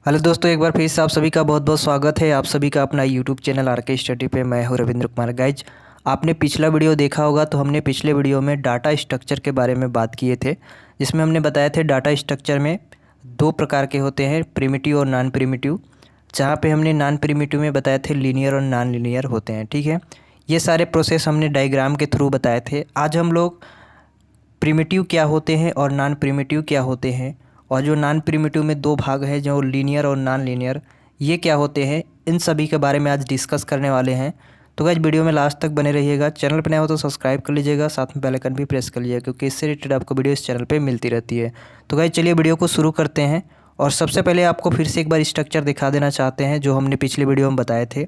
Hello दोस्तों, एक बार फिर से आप सभी का बहुत बहुत स्वागत है। आप सभी का अपना यूट्यूब चैनल आरके स्टडी पे मैं हूं रविंद्र कुमार। गाइज, आपने पिछला वीडियो देखा होगा तो हमने पिछले वीडियो में डाटा स्ट्रक्चर के बारे में बात किए थे, जिसमें हमने बताए थे डाटा स्ट्रक्चर में दो प्रकार के होते हैं, प्रिमिटिव और नॉन प्रिमिटिव। जहाँ पे हमने नॉन प्रिमिटिव में बताए थे लीनियर और नॉन लीनियर होते हैं। ठीक है, ये सारे प्रोसेस हमने डायग्राम के थ्रू बताए थे। आज हम लोग प्रिमिटिव क्या होते हैं और नॉन प्रिमिटिव क्या होते हैं, और जो नॉन प्रिमिटिव में दो भाग है, जो लीनियर और नॉन लीनियर, ये क्या होते हैं, इन सभी के बारे में आज डिस्कस करने वाले हैं। तो गाइस, वीडियो में लास्ट तक बने रहिएगा। चैनल पर नया हो तो सब्सक्राइब कर लीजिएगा, साथ में बेल आइकन भी प्रेस कर लीजिएगा, क्योंकि इससे रिलेटेड आपको वीडियो इस चैनल पर मिलती रहती है। तो गाइस, चलिए वीडियो को शुरू करते हैं। और सबसे पहले आपको फिर से एक बार स्ट्रक्चर दिखा देना चाहते हैं जो हमने पिछले वीडियो में बताए थे।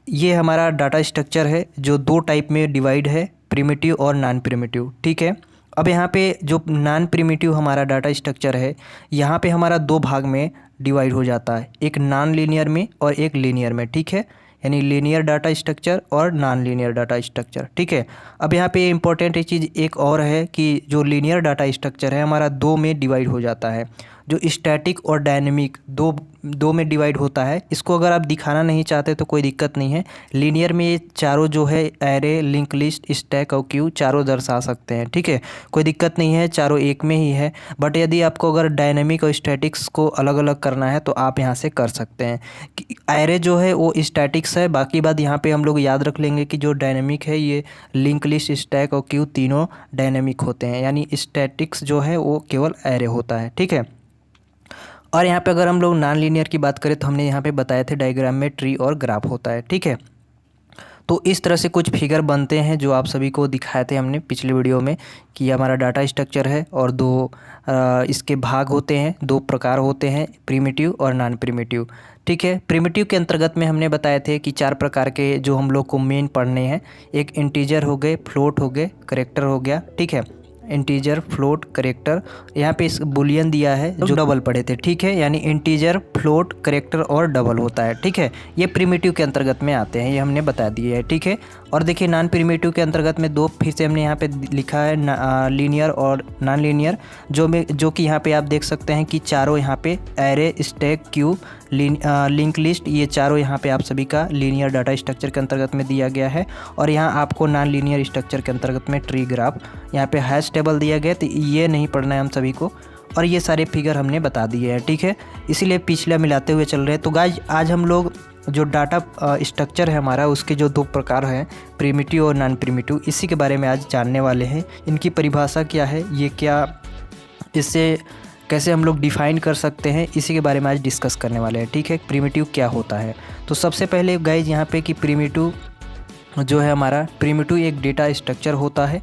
ये हमारा डाटा स्ट्रक्चर है जो दो टाइप में डिवाइड है, प्रिमिटिव और नॉन प्रिमिटिव। ठीक है, अब यहाँ पे जो नॉन प्रिमिटिव हमारा डाटा स्ट्रक्चर है, यहाँ पे हमारा दो भाग में डिवाइड हो जाता है, एक नॉन लीनियर में और एक लीनियर में। ठीक है, यानी लीनियर डाटा स्ट्रक्चर और नॉन लीनियर डाटा स्ट्रक्चर। ठीक है, अब यहाँ पे इम्पोर्टेंट चीज़ एक और है कि जो लीनियर डाटा स्ट्रक्चर है हमारा दो में डिवाइड हो जाता है। जो स्टैटिक और डायनेमिक दो में डिवाइड होता है। इसको अगर आप दिखाना नहीं चाहते तो कोई दिक्कत नहीं है। लीनियर में ये चारों जो है एरे, लिंक लिस्ट, स्टैक और क्यू चारों दर्शा सकते हैं। ठीक है, कोई दिक्कत नहीं है, चारों एक में ही है। बट यदि आपको अगर डायनेमिक और स्टैटिक्स को अलग अलग करना है तो आप यहाँ से कर सकते हैं। कि एरे जो है वो स्टैटिक्स है, बाकी बात यहाँ पे हम लोग याद रख लेंगे कि जो डायनेमिक है ये लिंक लिस्ट, स्टैक और क्यू तीनों डायनेमिक होते हैं, यानी स्टैटिक्स जो है वो केवल एरे होता है। ठीक है, और यहाँ पे अगर हम लोग नॉन लीनियर की बात करें तो हमने यहाँ पे बताए थे डायग्राम में ट्री और ग्राफ होता है। ठीक है, तो इस तरह से कुछ फिगर बनते हैं जो आप सभी को दिखाए थे हमने पिछले वीडियो में कि ये हमारा डाटा स्ट्रक्चर है और दो इसके भाग होते हैं, दो प्रकार होते हैं, प्रिमिटिव और नॉन प्रिमिटिव। ठीक है, प्रिमिटिव के अंतर्गत में हमने बताए थे कि चार प्रकार के जो हम लोग को मेन पढ़ने हैं। एक इंटीजर हो गए, फ्लोट हो गए, करेक्टर हो गया। ठीक है, इंटीजर, फ्लोट, करेक्टर। यहाँ पे इस बुलियन दिया है जो डबल पढ़े थे। ठीक है, यानी इंटीजर, फ्लोट, करेक्टर और डबल होता है। ठीक है, ये प्रिमिटिव के अंतर्गत में आते हैं, ये हमने बता दिए है। ठीक है, और देखिए नॉन प्रिमिटिव के अंतर्गत में दो फिर से हमने यहाँ पे लिखा है, लीनियर और नॉन लीनियर, जो कि यहाँ पे आप देख सकते हैं कि चारों यहाँ पे array, stack, Q, link list, ये चारों यहाँ पे आप सभी का लीनियर डाटा स्ट्रक्चर के अंतर्गत में दिया गया है। और यहाँ आपको नॉन लीनियर स्ट्रक्चर के अंतर्गत में ट्री, ग्राफ, यहाँ पे हैश टेबल दिया गया, तो ये नहीं पढ़ना है हम सभी को। और ये सारे फिगर हमने बता दिए हैं। ठीक है, इसीलिए पिछला मिलाते हुए चल रहे हैं। तो गाइज, आज हम लोग जो डाटा स्ट्रक्चर है हमारा, उसके जो दो प्रकार हैं, प्रिमिटिव और नॉन प्रिमिटिव, इसी के बारे में आज जानने वाले हैं। इनकी परिभाषा क्या है, ये क्या, इससे कैसे हम लोग डिफ़ाइन कर सकते हैं, इसी के बारे में आज डिस्कस करने वाले हैं। ठीक है, प्रिमिटिव क्या होता है। तो सबसे पहले गाइज यहाँ पे कि प्रिमिटिव जो है हमारा, प्रिमिटिव एक डेटा स्ट्रक्चर होता है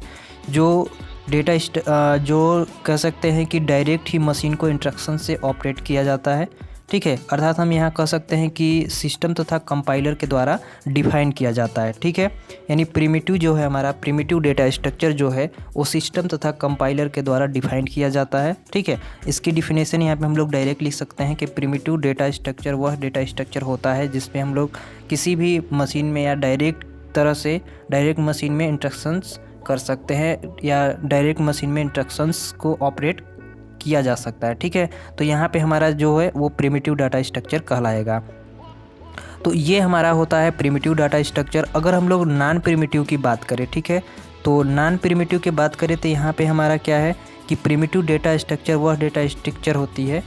जो जो कह सकते हैं कि डायरेक्ट ही मशीन को इंस्ट्रक्शन से ऑपरेट किया जाता है। ठीक है, अर्थात हम यहाँ कह सकते हैं कि सिस्टम तथा कंपाइलर के द्वारा डिफाइन किया जाता है। ठीक है, यानी प्रिमिटिव जो है हमारा, प्रिमिटिव डेटा स्ट्रक्चर जो है वो सिस्टम तथा कंपाइलर के द्वारा डिफाइन किया जाता है। ठीक है, इसकी डिफिनेशन यहाँ पे हम लोग डायरेक्ट लिख सकते हैं कि प्रिमिटिव डेटा स्ट्रक्चर वह डेटा स्ट्रक्चर होता है जिसमें हम लोग किसी भी मशीन में या डायरेक्ट मशीन में इंस्ट्रक्शंस कर सकते हैं, या डायरेक्ट मशीन में इंस्ट्रक्शंस को ऑपरेट किया जा सकता है। ठीक है, तो यहाँ पे हमारा जो है वो प्रिमिटिव डाटा स्ट्रक्चर कहलाएगा। तो ये हमारा होता है प्रिमिटिव डाटा स्ट्रक्चर। अगर हम लोग नॉन प्रिमिटिव की बात करें, ठीक है, तो नॉन प्रिमिटिव की बात करें तो यहाँ पे हमारा क्या है कि प्रिमिटिव डेटा स्ट्रक्चर वह डेटा स्ट्रक्चर होती है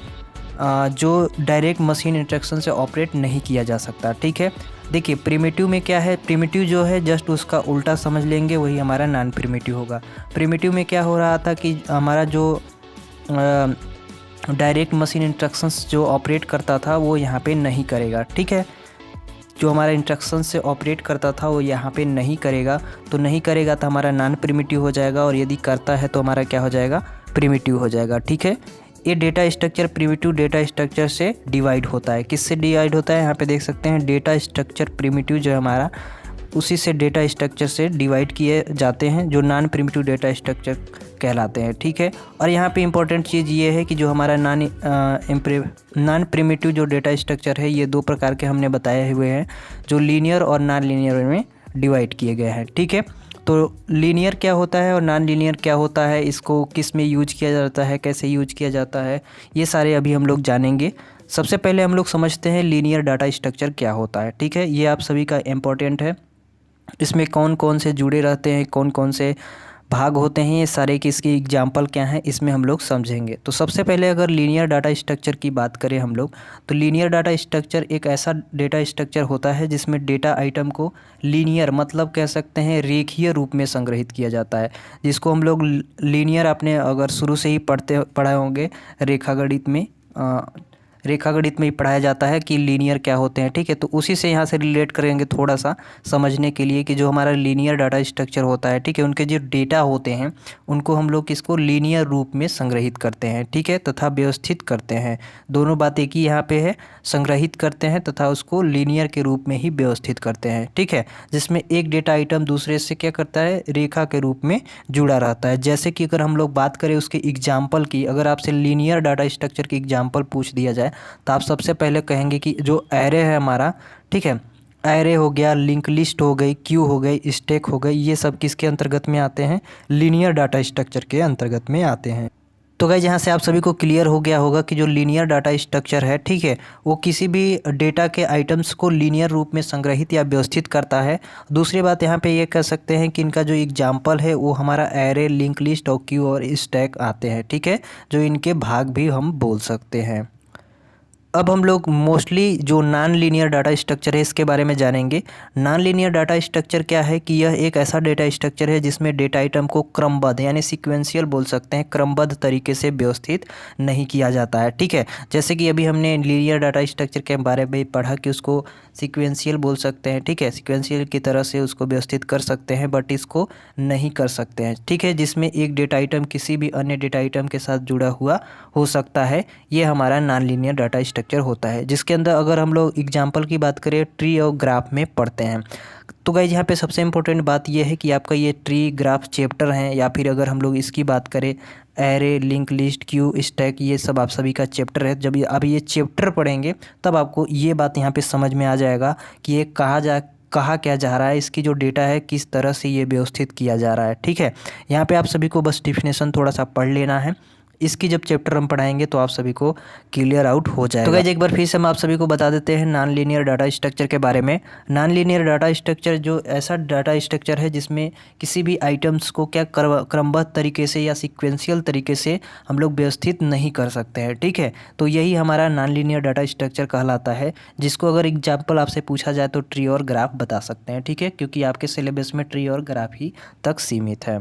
जो डायरेक्ट मशीन इंस्ट्रक्शन से ऑपरेट नहीं किया जा सकता। ठीक है, देखिए प्रिमिटिव में क्या है, प्रिमिटिव जो है जस्ट उसका उल्टा समझ लेंगे, वही हमारा नॉन प्रिमिटिव होगा। प्रिमिटिव में क्या हो रहा था कि हमारा जो डायरेक्ट मशीन इंस्ट्रक्शंस जो ऑपरेट करता था वो यहाँ पे नहीं करेगा। ठीक है, जो हमारा इंस्ट्रक्शन से ऑपरेट करता था वो यहाँ पे नहीं करेगा, तो नहीं करेगा तो हमारा नॉन प्रिमिटिव हो जाएगा, और यदि करता है तो हमारा क्या हो जाएगा, प्रिमिटिव हो जाएगा। ठीक है, ये data structure primitive data structure से डिवाइड होता है। किससे डिवाइड होता है, यहाँ पे देख सकते हैं डेटा स्ट्रक्चर प्रिमिटिव जो है हमारा, उसी से डेटा स्ट्रक्चर से डिवाइड किए जाते हैं जो नॉन प्रिमिटिव डेटा स्ट्रक्चर कहलाते हैं। ठीक है, और यहाँ पे इंपॉर्टेंट चीज़ ये है कि जो हमारा नॉन प्रिमिटिव जो डेटा स्ट्रक्चर है, ये दो प्रकार के हमने बताए हुए हैं जो लीनियर और नॉन लीनियर में डिवाइड किए गए हैं। ठीक है, तो लीनियर क्या होता है और नॉन लीनियर क्या होता है, इसको किस में यूज किया जाता है, कैसे यूज किया जाता है, ये सारे अभी हम लोग जानेंगे। सबसे पहले हम लोग समझते हैं लीनियर डाटा स्ट्रक्चर क्या होता है। ठीक है, ये आप सभी का इम्पोर्टेंट है। इसमें कौन कौन से जुड़े रहते हैं, कौन कौन से भाग होते हैं, ये सारे की इसकी एग्जाम्पल क्या हैं, इसमें हम लोग समझेंगे। तो सबसे पहले अगर लीनियर डाटा स्ट्रक्चर की बात करें हम लोग, तो लीनियर डाटा स्ट्रक्चर एक ऐसा डेटा स्ट्रक्चर होता है जिसमें डेटा आइटम को लीनियर मतलब कह सकते हैं रेखीय रूप में संग्रहित किया जाता है, जिसको हम लोग लीनियर आपने अगर शुरू से ही पढ़े होंगे रेखागणित में ही पढ़ाया जाता है कि लीनियर क्या होते हैं। ठीक है, तो उसी से यहाँ से रिलेट करेंगे थोड़ा सा समझने के लिए कि जो हमारा लीनियर डाटा स्ट्रक्चर होता है, ठीक है, उनके जो डेटा होते हैं उनको हम लोग किसको लीनियर रूप में संग्रहित करते हैं, ठीक है, तथा व्यवस्थित करते हैं। दोनों बात एक ही यहाँ पे है, संग्रहित करते हैं तथा उसको लीनियर के रूप में ही व्यवस्थित करते हैं। ठीक है, जिसमें एक डेटा आइटम दूसरे से क्या करता है, रेखा के रूप में जुड़ा रहता है। जैसे कि अगर हम लोग बात करें उसके एग्जाम्पल की, अगर आपसे लीनियर डाटा स्ट्रक्चर की एग्जाम्पल पूछ दिया जाए तो आप सबसे पहले कहेंगे कि जो एरे है हमारा, ठीक है, एरे हो गया, लिंक लिस्ट हो गई, क्यू हो गई, स्टैक हो गई, ये सब किसके अंतर्गत में आते हैं, लीनियर डाटा स्ट्रक्चर के अंतर्गत में आते हैं। तो गाइस यहाँ से आप सभी को क्लियर हो गया होगा कि जो लीनियर डाटा स्ट्रक्चर है, ठीक है, वो किसी भी डेटा के आइटम्स को लीनियर रूप में संग्रहित या व्यवस्थित करता है। दूसरी बात यहाँ पे ये कह सकते हैं कि इनका जो एग्जाम्पल है वो हमारा एरे, लिंक लिस्ट और क्यू और स्टैक आते हैं। ठीक है, जो इनके भाग भी हम बोल सकते हैं। अब हम लोग मोस्टली जो नॉन लीनियर डाटा स्ट्रक्चर है इसके बारे में जानेंगे। नॉन लीनियर डाटा स्ट्रक्चर क्या है कि यह एक ऐसा डेटा स्ट्रक्चर है जिसमें डेटा आइटम को क्रमबद्ध यानी सीक्वेंशियल बोल सकते हैं, क्रमबद्ध तरीके से व्यवस्थित नहीं किया जाता है। ठीक है, जैसे कि अभी हमने लीनियर डाटा स्ट्रक्चर के बारे में पढ़ा कि उसको सीक्वेंशियल बोल सकते हैं। ठीक है, सीक्वेंशियल की तरह से उसको व्यवस्थित कर सकते हैं, बट इसको नहीं कर सकते हैं। ठीक है, जिसमें एक डेटा आइटम किसी भी अन्य डेटा आइटम के साथ जुड़ा हुआ हो सकता है, ये हमारा नॉन लीनियर डाटा स्ट्रक्चर होता है। जिसके अंदर अगर हम लोग एग्जाम्पल की बात करें ट्री और ग्राफ में पढ़ते हैं, तो गाइस यहाँ पे सबसे इम्पोर्टेंट बात यह है कि आपका ये ट्री ग्राफ चैप्टर हैं, या फिर अगर हम लोग इसकी बात करें array, link list, Q, stack, ये सब आप सभी का चैप्टर है। जब आप ये चैप्टर पढ़ेंगे तब आपको ये बात यहाँ पे समझ में आ जाएगा कि ये कहा क्या जा रहा है, इसकी जो डेटा है किस तरह से ये व्यवस्थित किया जा रहा है। ठीक है, यहाँ पे आप सभी को बस डिफिनेशन थोड़ा सा पढ़ लेना है। इसकी जब चैप्टर हम पढ़ाएंगे तो आप सभी को क्लियर आउट हो जाएगा। तो गाइस एक बार फिर से हम आप सभी को बता देते हैं नॉन लीनियर डाटा स्ट्रक्चर के बारे में। नॉन लीनियर डाटा स्ट्रक्चर जो ऐसा डाटा स्ट्रक्चर है जिसमें किसी भी आइटम्स को क्या क्रमबद्ध तरीके से या सीक्वेंशियल तरीके से हम लोग व्यवस्थित नहीं कर सकते हैं। ठीक है, तो यही हमारा नॉन लीनियर डाटा स्ट्रक्चर कहलाता है, जिसको अगर एग्जाम्पल आपसे पूछा जाए तो ट्री और ग्राफ बता सकते हैं। ठीक है, क्योंकि आपके सिलेबस में ट्री और ग्राफ ही तक सीमित है।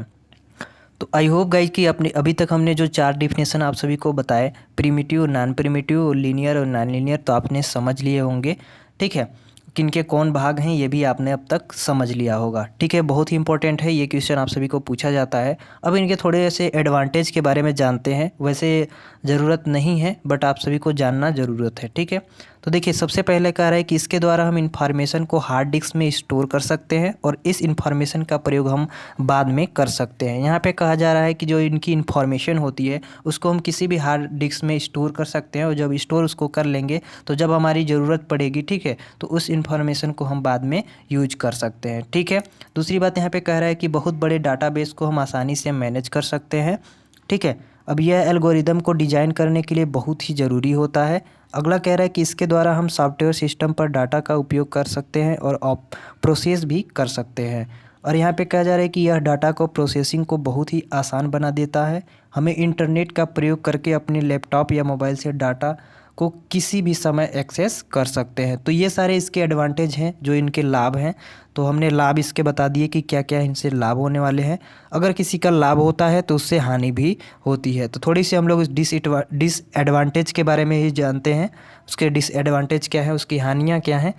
तो आई होप गाइज कि अपने अभी तक हमने जो 4 डिफिनेशन आप सभी को बताए, प्रिमिटिव, नॉन प्रिमिटिव, लीनियर और नॉन लीनियर, तो आपने समझ लिए होंगे। ठीक है, किनके कौन भाग हैं ये भी आपने अब तक समझ लिया होगा। ठीक है, बहुत ही इंपॉर्टेंट है, ये क्वेश्चन आप सभी को पूछा जाता है। अब इनके थोड़े से एडवांटेज के बारे में जानते हैं। वैसे ज़रूरत नहीं है, बट आप सभी को जानना ज़रूरत है। ठीक है, तो देखिए सबसे पहले कह रहा है कि इसके द्वारा हम इन्फॉर्मेशन को हार्ड डिस्क में स्टोर कर सकते हैं और इस इन्फॉर्मेशन का प्रयोग हम बाद में कर सकते हैं। यहाँ पे कहा जा रहा है कि जो इनकी इन्फॉर्मेशन होती है उसको हम किसी भी हार्ड डिस्क में स्टोर कर सकते हैं, और जब स्टोर उसको कर लेंगे तो जब हमारी ज़रूरत पड़ेगी, ठीक है, तो उस इन्फॉर्मेशन को हम बाद में यूज कर सकते हैं। ठीक है, दूसरी बात यहाँ पे कह रहा है कि बहुत बड़े डाटाबेस को हम आसानी से मैनेज कर सकते हैं। ठीक है, अब यह एल्गोरिदम को डिज़ाइन करने के लिए बहुत ही ज़रूरी होता है। अगला कह रहा है कि इसके द्वारा हम सॉफ्टवेयर सिस्टम पर डाटा का उपयोग कर सकते हैं और प्रोसेस भी कर सकते हैं। और यहाँ पे कहा जा रहा है कि यह डाटा को प्रोसेसिंग को बहुत ही आसान बना देता है। हमें इंटरनेट का प्रयोग करके अपने लैपटॉप या मोबाइल से डाटा को किसी भी समय एक्सेस कर सकते हैं। तो ये सारे इसके एडवांटेज हैं, जो इनके लाभ हैं। तो हमने लाभ इसके बता दिए कि क्या क्या इनसे लाभ होने वाले हैं। अगर किसी का लाभ होता है तो उससे हानि भी होती है। तो थोड़ी सी हम लोग डिसएडवांटेज के बारे में ही जानते हैं, उसके डिसएडवांटेज क्या है, उसकी हानियाँ क्या हैं।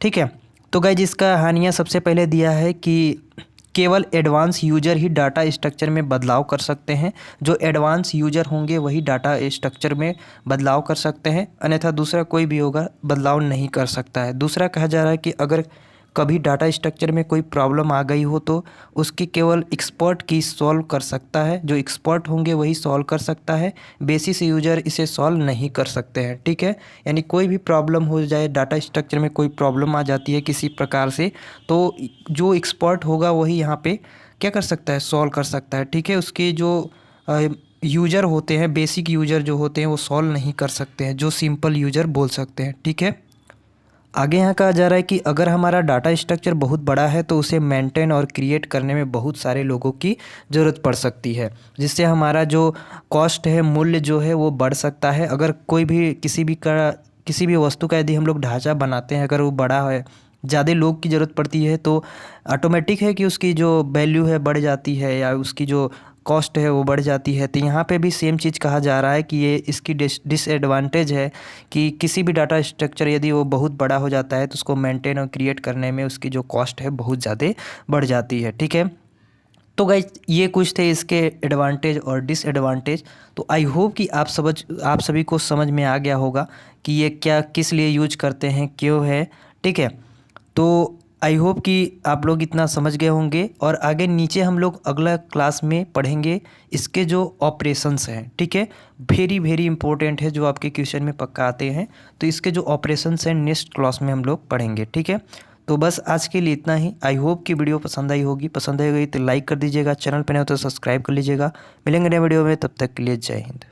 ठीक है, तो गाइस इसका हानियाँ सबसे पहले दिया है कि केवल एडवांस यूजर ही डाटा स्ट्रक्चर में बदलाव कर सकते हैं। जो एडवांस यूजर होंगे वही डाटा स्ट्रक्चर में बदलाव कर सकते हैं, अन्यथा दूसरा कोई भी होगा बदलाव नहीं कर सकता है। दूसरा कहा जा रहा है कि अगर कभी डाटा स्ट्रक्चर में कोई प्रॉब्लम आ गई हो तो उसकी केवल एक्सपर्ट की सॉल्व कर सकता है, जो एक्सपर्ट होंगे वही सॉल्व कर सकता है, बेसिस यूजर इसे सॉल्व नहीं कर सकते हैं। ठीक है, यानी कोई भी प्रॉब्लम हो जाए, डाटा स्ट्रक्चर में कोई प्रॉब्लम आ जाती है किसी प्रकार से, तो जो एक्सपर्ट होगा वही यहाँ पे क्या कर सकता है, सॉल्व कर सकता है। ठीक है, उसकी जो यूज़र होते हैं, बेसिक यूज़र जो होते हैं वो सॉल्व नहीं कर सकते हैं, जो सिंपल यूज़र बोल सकते हैं। ठीक है, आगे यहाँ कहा जा रहा है कि अगर हमारा डाटा स्ट्रक्चर बहुत बड़ा है तो उसे मेंटेन और क्रिएट करने में बहुत सारे लोगों की ज़रूरत पड़ सकती है, जिससे हमारा जो कॉस्ट है, मूल्य जो है वो बढ़ सकता है। अगर कोई भी किसी भी वस्तु का यदि हम लोग ढांचा बनाते हैं, अगर वो बड़ा है, ज़्यादा लोग की ज़रूरत पड़ती है, तो ऑटोमेटिक है कि उसकी जो वैल्यू है बढ़ जाती है या उसकी जो कॉस्ट है वो बढ़ जाती है। तो यहाँ पे भी सेम चीज़ कहा जा रहा है कि ये इसकी डिसएडवांटेज है कि किसी भी डाटा स्ट्रक्चर यदि वो बहुत बड़ा हो जाता है तो उसको मेंटेन और क्रिएट करने में उसकी जो कॉस्ट है बहुत ज़्यादा बढ़ जाती है। ठीक है, तो गाइज ये कुछ थे इसके एडवांटेज और डिसएडवांटेज। तो आई होप कि आप सभी को समझ में आ गया होगा कि ये क्या किस लिए यूज करते हैं, क्यों है। ठीक है, तो आई होप कि आप लोग इतना समझ गए होंगे, और आगे नीचे हम लोग अगला क्लास में पढ़ेंगे इसके जो ऑपरेशंस हैं। ठीक है, वेरी वेरी इंपॉर्टेंट है, जो आपके क्वेश्चन में पक्का आते हैं। तो इसके जो ऑपरेशंस हैं नेक्स्ट क्लास में हम लोग पढ़ेंगे। ठीक है, तो बस आज के लिए इतना ही। आई होप कि वीडियो पसंद आई होगी। पसंद आई गई तो लाइक कर दीजिएगा, चैनल पर नहीं हो तो सब्सक्राइब कर लीजिएगा। मिलेंगे नए वीडियो में, तब तक के लिए जय हिंद।